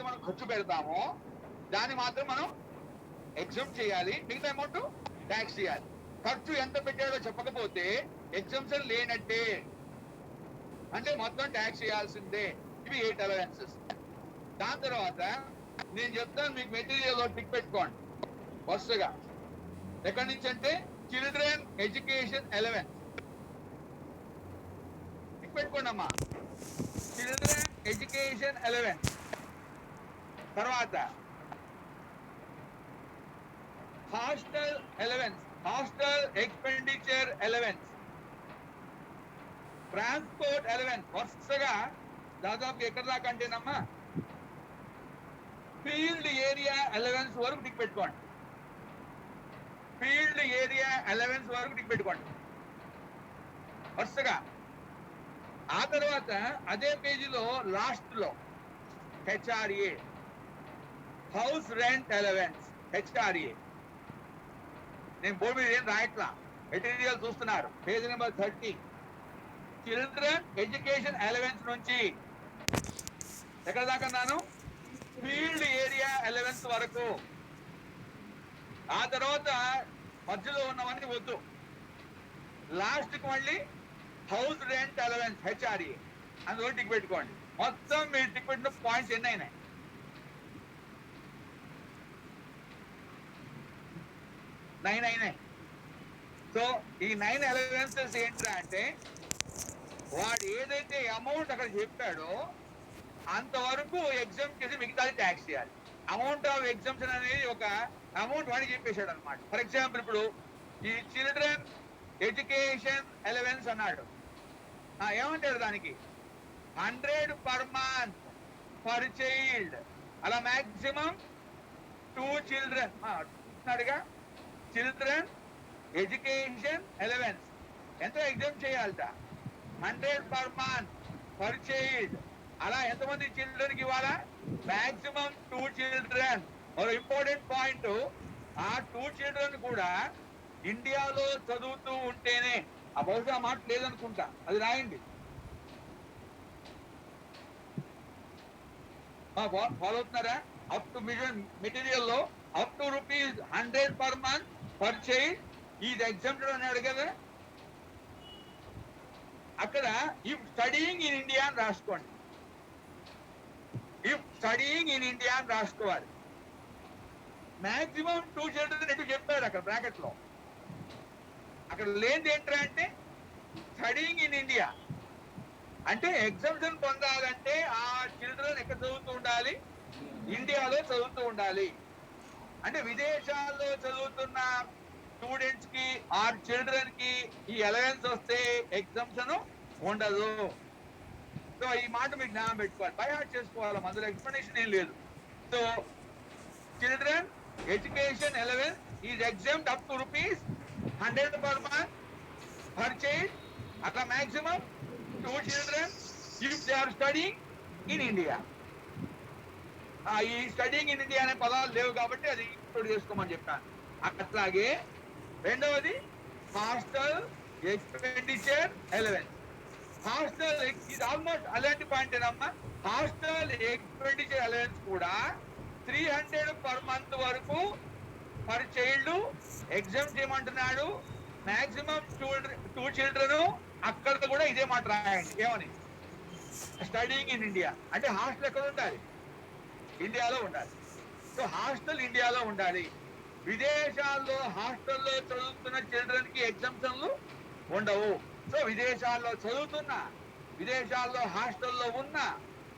మనం ఖర్చు పెడతామో దాన్ని మాత్రం మనం ఎగ్జామ్ చేయాలి, మిగతా అమౌంట్ ట్యాక్స్ చేయాలి. ఖర్చు ఎంత పెట్టాడో చెప్పకపోతే ఎగ్జామ్షన్ లేనట్టే, అంటే మొత్తం ట్యాక్స్ చేయాల్సిందే. ఇవి 8 అలవెన్సెస్. దాని తర్వాత నేను చెప్తాను మీకు, మెటీరియల్ టిక్ పెట్టుకోండి వరుసగా. ఎక్కడి నుంచి అంటే చిల్డ్రన్ ఎడ్యుకేషన్ అలవెన్స్ టిక్ పెట్టుకోండి అమ్మా. Children education allowance. తర్వాత hostel allowance, hostel expenditure allowance, transport allowance. వరుసగా దాదాపు ఎక్కడ దాకా అంటేనమ్మా ఫీల్డ్ ఏరియా అలవెన్స్ వరకు టిక్ పెట్టుకోండి. ఫీల్డ్ ఏరియా అలవెన్స్ వరకు టిక్ పెట్టుకోండి వరుసగా. ఆ తర్వాత అదే పేజీలో లాస్ట్ లో HRA, house rent allowance, HRA. నేను బోర్డు మీద ఏం రాయట్లా, మెటీరియల్ చూస్తున్నారు. Page number 30. Children education allowance నుంచి ఎక్కడ దాకా అన్నాను? ఫీల్డ్ ఏరియా అలవెన్స్ వరకు. ఆ తర్వాత మధ్యలో ఉన్నవన్నీ వద్దు, లాస్ట్ కి మళ్ళీ హౌస్ రెంట్ అలవెన్స్, హెచ్ఆర్ఏ, అందులో టిక్ పెట్టుకోండి. మొత్తం మీరు టిక్ పెట్టిన పాయింట్స్ ఎన్ని అయినాయి? 9 అయినాయి. సో ఈ 9 అలవెన్సెస్ ఏంట్రా అంటే, వాడు ఏదైతే అమౌంట్ అక్కడ చెప్పాడో అంతవరకు ఎగ్జామ్ చేసి మిగతాది ట్యాక్స్ చేయాలి. అమౌంట్ ఆఫ్ ఎగ్జామ్షన్ అనేది ఒక అమౌంట్ వాడి చెప్పేశాడు అనమాట. ఫర్ ఎగ్జాంపుల్ ఇప్పుడు ఈ చిల్డ్రన్ ఎడ్యుకేషన్ అలవెన్స్ అన్నాడు, ఏమంటాడు దానికి 100 per month per child, అలా మాక్సిమం 2 children అన్నాడుగా. చిల్డ్రన్ ఎడ్యుకేషన్ అలవెన్స్ ఎంత ఎగ్జామ్ చేయాలట? 100 per month per child. అలా ఎంతమంది చిల్డ్రన్ కి ఇవ్వాలా? Maximum 2 children. ఒక ఇంపార్టెంట్ పాయింట్, ఆ 2 children కూడా ఇండియాలో చదువుతూ ఉంటేనే. ఆ బహుశా మాట లేదనుకుంటా, అది రాయండి. ఫాలో అవుతున్నారా? అప్ టు మెటీరియల్ లో up to ₹100 per month per child is exempted అన్నాడు కదా. అక్కడ ఇఫ్ స్టడీయింగ్ ఇన్ ఇండియా అని రాసుకోండి. ఇఫ్ స్టడీయింగ్ ఇన్ ఇండియా అని రాసుకోవాలి. మాక్సిమం 2 children ఎటు చెప్పారు అక్కడ బ్రాకెట్ లో. అక్కడ లేనిది ఏంటంటే అంటే స్టడీయింగ్ ఇన్ ఇండియా అంటే ఎగ్జామ్షన్ పొందాలంటే ఆ చిల్డ్రన్ ఎక్కడ చదువుతూ ఉండాలి? ఇండియాలో చదువుతూ ఉండాలి. అంటే విదేశాల్లో చదువుతున్న స్టూడెంట్స్ కి ఆర్ చిల్డ్రన్ కి ఈ అలవెన్స్ వస్తే ఎగ్జామ్షన్ ఉండదు. సో ఈ మాట మీకు జ్ఞాపకం పెట్టుకోవాలి, బై హార్ట్ చేసుకోవాలి, అందులో ఎక్స్ప్లెనేషన్ ఏం లేదు. So children education allowance is exempted up to ₹100 per month per child, అట్లా maximum 2 children if they are studying in India. ఈ స్టడీయింగ్ ఇన్ ఇండియా అనే పదాలు లేవు కాబట్టి అది ఇంక్లూడ్ చేసుకోమని చెప్పాను. అట్లాగే రెండవది హాస్టల్ ఎక్స్పెండిచర్ అలవెన్స్. హాస్టల్ ఇది ఆల్మోస్ట్ అలాంటి పాయింట్ ఏనమ్మా. హాస్టల్ ఎక్స్పెండిచర్ అలవెన్స్ కూడా 300 per month వరకు పర్ చైల్డ్ ఎగ్జామ్ చేయమంటున్నాడు. Maximum 2 children. అక్కడ కూడా ఇదే మాట రాయండి, ఏమని? స్టడీయింగ్ ఇన్ ఇండియా అంటే హాస్టల్ ఎక్కడ ఉండాలి? ఇండియాలో ఉండాలి. సో హాస్టల్ ఇండియాలో ఉండాలి. విదేశాల్లో హాస్టల్లో చదువుతున్న చిల్డ్రన్ కి ఎగ్జామ్షన్లు ఉండవు. సో విదేశాల్లో చదువుతున్న, విదేశాల్లో హాస్టల్లో ఉన్న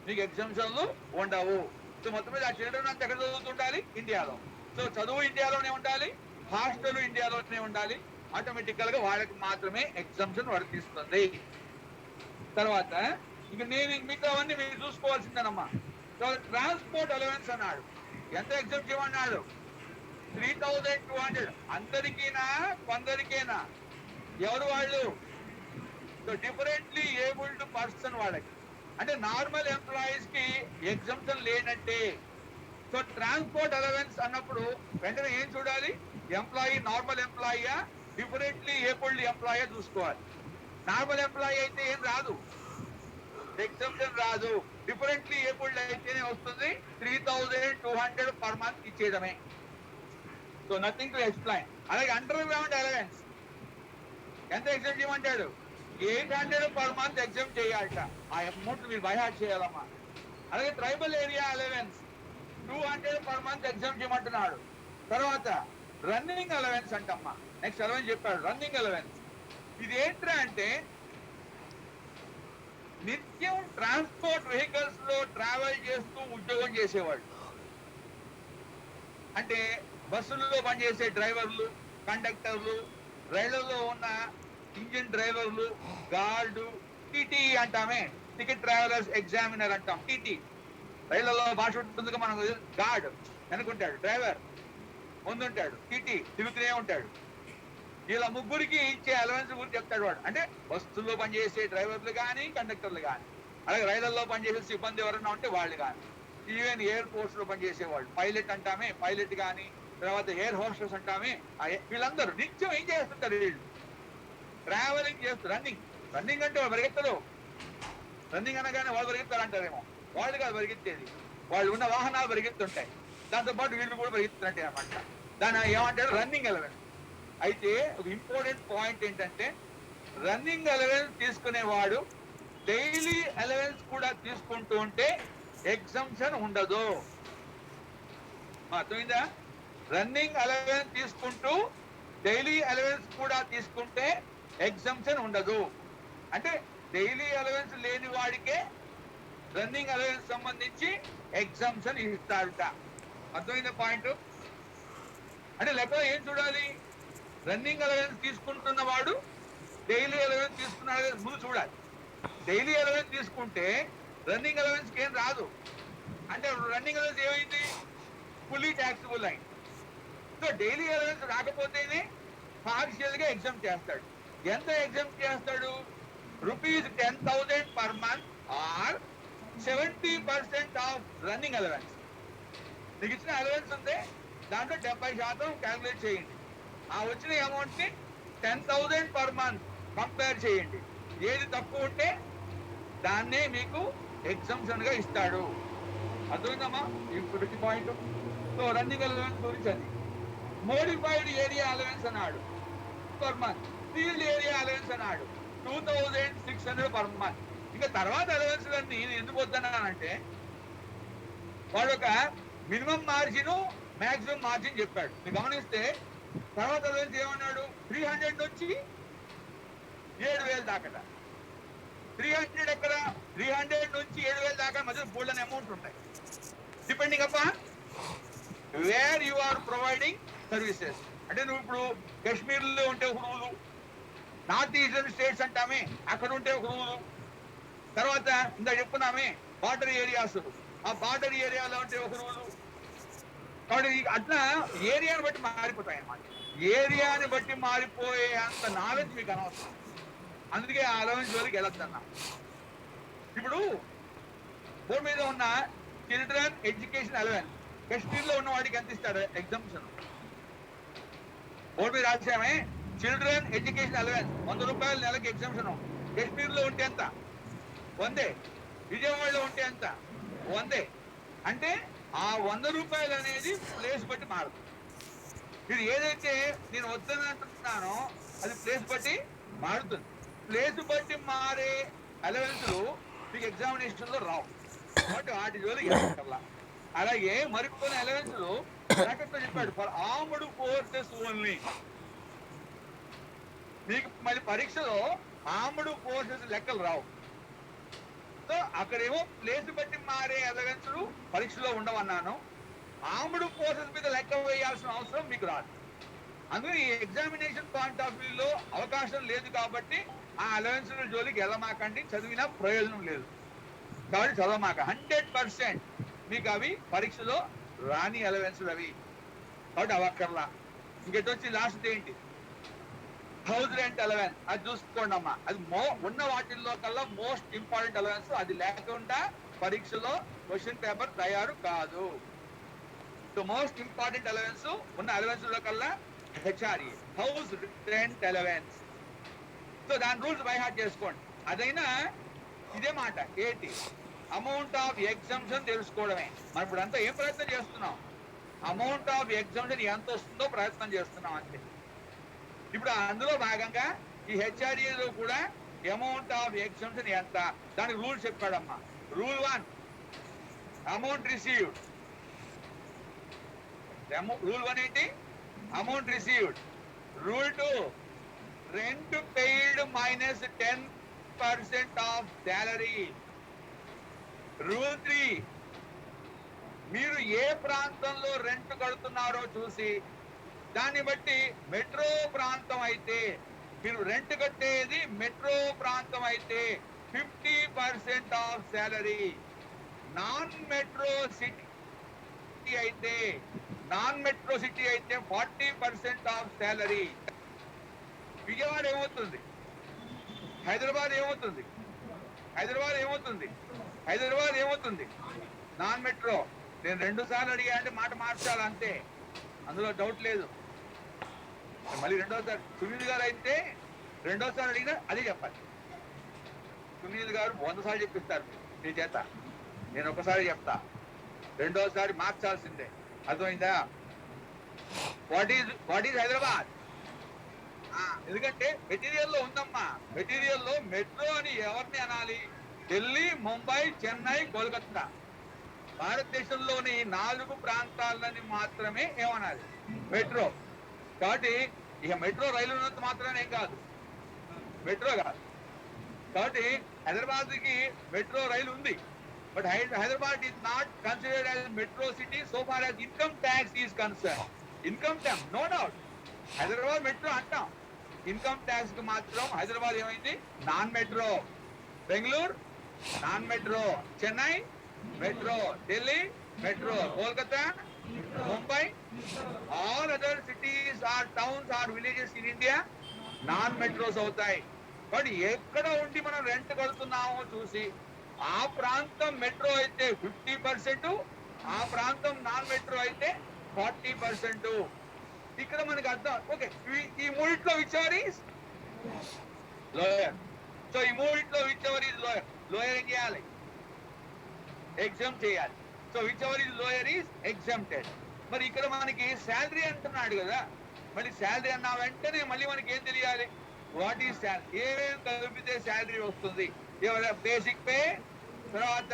మీకు ఎగ్జామ్షన్లు ఉండవు. సో మొత్తం మీద ఆ చిల్డ్రన్ అంతా ఎక్కడ చదువుతుండాలి? ఇండియాలో. సో చదువు ఇండియాలోనే ఉండాలి, హాస్టల్ ఇండియాలోనే ఉండాలి. ఆటోమేటికల్ గా వాళ్ళకి మాత్రమే ఎగ్జామ్షన్ వర్తిస్తుంది. తర్వాత ఇక నేను మీకు అవన్నీ మీరు చూసుకోవాల్సిందేనమ్మా. ట్రాన్స్పోర్ట్ అలవెన్స్ అన్నాడు, ఎంత ఎగ్జామ్ చేయమన్నాడు? 3200. అందరికీనా కొందరికేనా? ఎవరు వాళ్ళు? సో డిఫరెంట్లీ ఏబుల్డ్ పర్సన్ వాళ్ళకి, అంటే నార్మల్ ఎంప్లాయీస్ కి ఎగ్జామ్షన్ లేనట్టే. సో ట్రాన్స్పోర్ట్ అలవెన్స్ అన్నప్పుడు వెంటనే ఏం చూడాలి? ఎంప్లాయీ నార్మల్ ఎంప్లాయీయా, డిఫరెంట్లీ ఏబుల్డ్ ఎంప్లాయీ చూసుకోవాలి. నార్మల్ ఎంప్లాయీ అయితే ఏం రాదు, ఎగ్జామ్షన్ రాదు. డిఫరెంట్లీ ఏబుల్డ్ అయితేనే వస్తుంది 200 per month ఇచ్చేయడమే. So nothing to explain. అలాగే అండర్ గ్రౌండ్ అలవెన్స్ ఎంత ఎగ్జామ్ చేయమంటాడు? 800 పర్ మంత్ ఎగ్జామ్ చేయాలట. ఆ అమౌంట్ మీరు బైహార్ట్ చేయాలమ్మా. అలాగే tribal area allowance 200 per month exempt చేయమంటున్నాడు. తర్వాత రన్నింగ్ అలవెన్స్ అంటమ్మా. నెక్స్ట్ అలవెన్స్ చెప్పాడు, రన్నింగ్ అలవెన్స్. ఇది ఏంట్రా అంటే నిత్యం ట్రాన్స్పోర్ట్ వెహికల్స్ లో ట్రావెల్ చేస్తూ ఉద్యోగం చేసేవాళ్ళు. అంటే బస్సులలో పనిచేసే డ్రైవర్లు, కండక్టర్లు, రైళ్లలో ఉన్న ఇంజిన్ డ్రైవర్లు, గార్డు, టీటీ అంటామే, టికెట్ ట్రావెలర్స్ ఎగ్జామినర్ అంటాం. టీటీ రైళ్లలో భాష ఉంటుంది. మనం గార్డ్ వెనుకుంటాడు, డ్రైవర్ ముందుంటాడు, టీటీ తిరుగుతూనే ఉంటాడు. ఇలా ముగ్గురికి ఇచ్చే అలవెన్స్ గురించి చెప్తాడు వాడు. అంటే బస్సుల్లో పనిచేసే డ్రైవర్లు కానీ, కండక్టర్లు కానీ, అలాగే రైళ్లలో పనిచేసే సిబ్బంది ఎవరైనా ఉంటే వాళ్ళు కానీ, ఈవెన్ ఎయిర్ ఫోర్స్ లో పనిచేసేవాళ్ళు, పైలట్ అంటామే, పైలట్ కానీ, తర్వాత ఎయిర్ హోస్టెస్ అంటామే, వీళ్ళందరూ నిత్యం ఏం చేస్తుంటారు? వీళ్ళు ట్రావెలింగ్ చేస్తారు. రన్నింగ్ అంటే వాళ్ళు పరిగెత్తరు. రన్నింగ్ అనగానే వాళ్ళు పరిగెత్తారు అంటారేమో. వాళ్ళు కాదు పరిగెత్తేది, వాళ్ళు ఉన్న వాహనాలు పరిగెత్తుంటాయి, దాంతో పాటు వీళ్ళు కూడా పరిగెత్తున్నట్టే అన్నమాట. దాన్ని ఏమంటారు? Running allowance. అయితే ఒక ఇంపార్టెంట్ పాయింట్ ఏంటంటే రన్నింగ్ అలవెన్స్ తీసుకునేవాడు డైలీ అలవెన్స్ కూడా తీసుకుంటూ ఉంటే ఎగ్జంప్షన్ ఉండదు. అర్థమైందా? రన్నింగ్ అలవెన్స్ తీసుకుంటూ డైలీ అలవెన్స్ కూడా తీసుకుంటే ఎగ్జంప్షన్ ఉండదు. అంటే డైలీ అలవెన్స్ లేని వాడికే రన్నింగ్ అలవెన్స్ సంబంధించి ఎగ్జంప్షన్ ఇస్తారట. అర్థమైందా పాయింట్? అంటే లెక్కలో ఏం చూడాలి? రన్నింగ్ అలవెన్స్ తీసుకుంటున్న వాడు డైలీ అలవెన్స్ తీసుకున్నాడు ముందు చూడాలి. డైలీ అలవెన్స్ తీసుకుంటే రన్నింగ్ అలవెన్స్ ఏం రాదు. అంటే రన్నింగ్ అలవెన్స్ ఏమైంది? ఫుల్లీ ట్యాక్సిబుల్ అయింది. సో డైలీ అలవెన్స్ రాకపోతేనే పార్షియల్ గా ఎగ్జామ్ చేస్తాడు. ఎంత ఎగ్జామ్ చేస్తాడు? ₹10,000 per month or 70% of running allowance. నీకు ఇచ్చిన అలవెన్స్ ఉంది, దాంట్లో 70% క్యాల్కులేట్ చేయండి. ఆ వచ్చిన అమౌంట్ ని 10,000 పర్ మంత్ కంపేర్ చేయండి. ఏది తక్కువ ఉంటే దాన్నే మీకు ఎగ్జంప్షన్ గా ఇస్తాడు. అర్థమైందమ్మా ఇప్పుడు పాయింట్? సో రన్నింగ్ అలవెన్స్ గురించి అది. మోడిఫైడ్ ఏరియా అలవెన్స్ అన్నాడు per month. Field area allowance అన్నాడు 2,600 పర్ మంత్. ఇంకా తర్వాత అలవెన్స్ అన్ని ఎందుకు వద్దన్నానంటే వాడు ఒక మినిమం మార్జిన్, మాక్సిమం మార్జిన్ చెప్పాడు. మీరు గమనిస్తే తర్వాత అలవెన్స్ ఏమన్నాడు? 300 నుంచి 7,000 దాకా. 300 ఎక్కడ? 300 నుంచి 7,000 దాకా మధ్య బోల్డ్ అమౌంట్ ఉంటాయి. Depending upon where you are providing services. అంటే నువ్వు ఇప్పుడు కాశ్మీర్ లో ఉంటే ఒక రూలు, నార్త్ ఈస్టర్న్ స్టేట్స్ అంటామే అక్కడ ఉంటే ఒక రూలు, తర్వాత ఇందా చెప్పుకున్నామే బార్డర్ ఏరియాస్, ఆ బార్డర్ ఏరియాలో ఉంటే ఒక రూలు. కాబట్టి అట్లా ఏరియాని బట్టి మారిపోతాయి అన్నమాట. ఏరియాని బట్టి మారిపోయే అంత నాలెడ్జ్ మీకు అనవసరం. అందుకే ఆ అలవెన్స్ వరకు వెళ్ళొద్దన్నా. ఇప్పుడు బోర్డు మీద ఉన్న చిల్డ్రన్ ఎడ్యుకేషన్ అలవెన్స్ కాశ్మీర్ లో ఉన్న వాడికి ఎంత ఇస్తాడు ఎగ్జామ్షన్? బోర్డు మీద రాసామే చిల్డ్రన్ ఎడ్యుకేషన్ అలవెన్స్ ₹100 నెలకి ఎగ్జామ్షన్. కాశ్మీర్ లో ఉంటే ఎంత? 100. విజయవాడలో ఉంటే ఎంత? 100. అంటే ఆ ₹100 అనేది ప్లేస్ బట్టి మారుతుంది. ఇది ఏదైతే నేను వద్దని అంటున్నానో అది ప్లేస్ బట్టి మారుతుంది. ప్లేస్ బట్టి మారే అలవెన్స్లు మీకు ఎగ్జామినేషన్ లో రావు, కాబట్టి వాటి జోలికి వెళ్ళక్కర్లా. అలాగే మరికొన్ని అలవెన్స్లు బ్రాకెట్ లో చెప్పాడు ఫర్ ఆర్మ్డ్ ఫోర్సెస్ ఓన్లీ. మీకు మళ్ళీ పరీక్షలో ఆర్మ్డ్ ఫోర్సెస్ లెక్కలు రావు. సో అక్కడేమో ప్లేస్ బట్టి మారే అలవెన్స్లు పరీక్షలో ఉండవన్నాను. ఆర్మ్డ్ ఫోర్సెస్ మీద లెక్క వేయాల్సిన అవసరం మీకు రాదు. అందుకే ఈ ఎగ్జామినేషన్ పాయింట్ ఆఫ్ వ్యూలో అవకాశం లేదు కాబట్టి ఆ అలవెన్స్ల జోలికి వెళ్ళమాకండి. చదివినా ప్రయోజనం లేదు కాబట్టి చదవమాక. 100% మీకు అవి పరీక్షలో రాని అలవెన్స్లు అవి, కాబట్టి అవక్కర్లా. ఇంకెటొచ్చి లాస్ట్ ఏంటి? House rent allowance. అది చూసుకోండి అమ్మా, అది ఉన్న వాటిల్లో కల్లా మోస్ట్ ఇంపార్టెంట్ అలవెన్స్. అది లేకుండా పరీక్షలో క్వశ్చన్ పేపర్ తయారు కాదు. సో మోస్ట్ ఇంపార్టెంట్ అలవెన్స్ ఉన్న అలవెన్స్ లో కల్లా HRA, house rent allowance. So దాని రూల్స్ బై హార్ట్ చేసుకోండి. అదైనా ఇదే మాట ఏంటి? అమౌంట్ ఆఫ్ ఎగ్జంప్షన్ తెలుసుకోవడమే. మనం ఇప్పుడు అంతా ఏం ప్రయత్నం చేస్తున్నాం? అమౌంట్ ఆఫ్ ఎగ్జంప్షన్ ఎంత వస్తుందో ప్రయత్నం చేస్తున్నాం అంతే. ఇప్పుడు అందులో భాగంగా ఈ హెచ్ఆర్ఏలో కూడా అమౌంట్ ఆఫ్ ఎగ్జంప్షన్ ఎంత, దానికి రూల్ చెప్పాడమ్మా. Rule 1 amount received. రూల్ 1 ఏంటి? Amount received. Rule 2 rent paid minus 10% of salary. Rule 3 మీరు ఏ ప్రాంతంలో రెంట్ కడుతున్నారో చూసి దాన్ని బట్టి మెట్రో ప్రాంతం అయితే మీరు రెంట్ కట్టేది మెట్రో ప్రాంతం అయితే 50% of salary. Non metro city అయితే 40% ఆఫ్ శాలరీ. విజయవాడ ఏమవుతుంది? హైదరాబాద్ ఏమవుతుంది? Non metro. నేను 2 సార్లు అడిగా అంటే మాట మార్చాలి అంతే, అందులో డౌట్ లేదు. మళ్ళీ రెండోసారి సునీల్ గారు అయితే రెండోసారి అడిగినా అదే చెప్పాలి. సునీల్ గారు 100 సార్లు చెప్పిస్తారు నీ చేత, నేను ఒకసారి చెప్తా, రెండోసారి మార్చాల్సిందే. అర్థమైందా? What is Hyderabad? ఎందుకంటే మెటీరియల్ లో ఉందమ్మా. మెటీరియల్ లో మెట్రో అని ఎవరిని అనాలి? ఢిల్లీ, ముంబై, చెన్నై, కోల్కతా. భారతదేశంలోని 4 ప్రాంతాలని మాత్రమే ఏమనాలి? మెట్రో. కాబట్టి ఇక మెట్రో రైలు ఉన్నంత మాత్రమే ఏం కాదు, మెట్రో కాదు. కాబట్టి హైదరాబాద్ కి మెట్రో రైలు ఉంది, but Hyderabad is not considered as metro city so far as income tax is concern. Income tax no doubt Hyderabad metro అంటాం, ఇన్కమ్ ట్యాక్స్ కి మాత్రం హైదరాబాద్ ఏమైంది? Non metro. Bengaluru non metro, Chennai metro, Delhi metro, Kolkata, Mumbai, all other cities or towns or villages in India non metros అవుతాయి. But ఎక్కడ ఉండి మనం rent కడుతున్నామో చూసి ఆ ప్రాంతం మెట్రో అయితే 50%, ఆ ప్రాంతం నాన్ మెట్రో అయితే 40%. ఇక్కడ మనకి అర్థం. ఓకే, ఈ మూడిట్లో which ever is lower. So ఈ మూడిట్లో which ever is lower? Lower ఏం చేయాలి? ఎగ్జామ్ చేయాలి. So which ever is lower is exempted. మరి ఇక్కడ మనకి శాలరీ అంటున్నాడు కదా, మళ్ళీ శాలరీ అన్న వెంటనే మళ్ళీ మనకి ఏం తెలియాలి? What is salary? ఏమేమి కలిపితే శాలరీ వస్తుంది? బేసిక్ పే, తర్వాత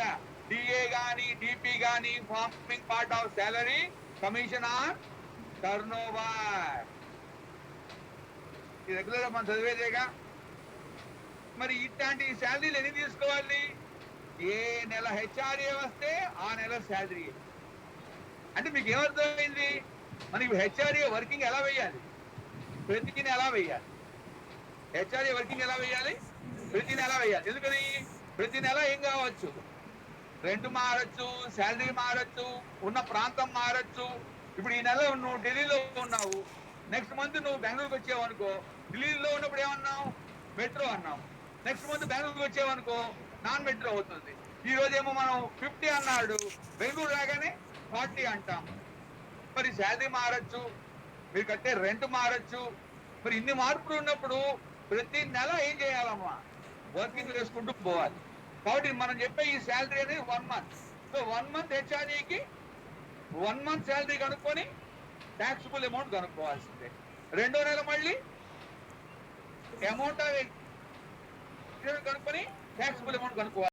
డిఏ గానీ డిపి గానీ farming part of salary, commission on turn over. ఈ రెగ్యులర్ మనం చదివేదేగా. మరి ఇట్లాంటి శాలరీలు ఎన్ని తీసుకోవాలి? ఏ నెల హెచ్ఆర్ఏ వస్తే ఆ నెల శాలరీ. అంటే మీకు ఏమర్థమైంది? మనకి హెచ్ఆర్ఏ వర్కింగ్ ఎలా వేయాలి? ప్రతి నెల వేయాలి. హెచ్ఆర్ఏ వర్కింగ్ ఎలా వేయాలి? ప్రతి నెల వేయాలి. ఎందుకని? ప్రతి నెల ఏం కావచ్చు? రెంట్ మారచ్చు, శాలరీ మారచ్చు, ఉన్న ప్రాంతం మారచ్చు. ఇప్పుడు ఈ నెల నువ్వు ఢిల్లీలో ఉన్నావు, నెక్స్ట్ మంత్ నువ్వు బెంగళూరుకి వచ్చావు అనుకో, ఢిల్లీలో ఉన్నప్పుడు ఏమన్నావు? మెట్రో అన్నావు. నెక్స్ట్ మంత్ బెంగళూరుకి వచ్చావనుకో నాన్ మెట్రో అవుతుంది. ఈ రోజేమో మనం 50 అన్నాడు, బెంగళూరు రాగానే 40 అంటాం. మరి శాలరీ మారచ్చు, మీరు కట్టే రెంట్ మారచ్చు. మరి ఇన్ని మార్పులు ఉన్నప్పుడు ప్రతి నెల ఏం చేయాలమ్మా? వర్కింగ్ వేసుకుంటూ పోవాలి. కాబట్టి మనం చెప్పే ఈ శాలరీ అనేది 1 month. So 1 month హెచ్ఆర్ఏకి 1 month salary కనుక్కొని ట్యాక్సిబుల్ అమౌంట్ కనుక్కోవాల్సిందే. రెండో నెల మళ్ళీ అమౌంట్ ఆఫ్ కనుక్కొని ట్యాక్సిబుల్ అమౌంట్ కనుక్కోవాలి.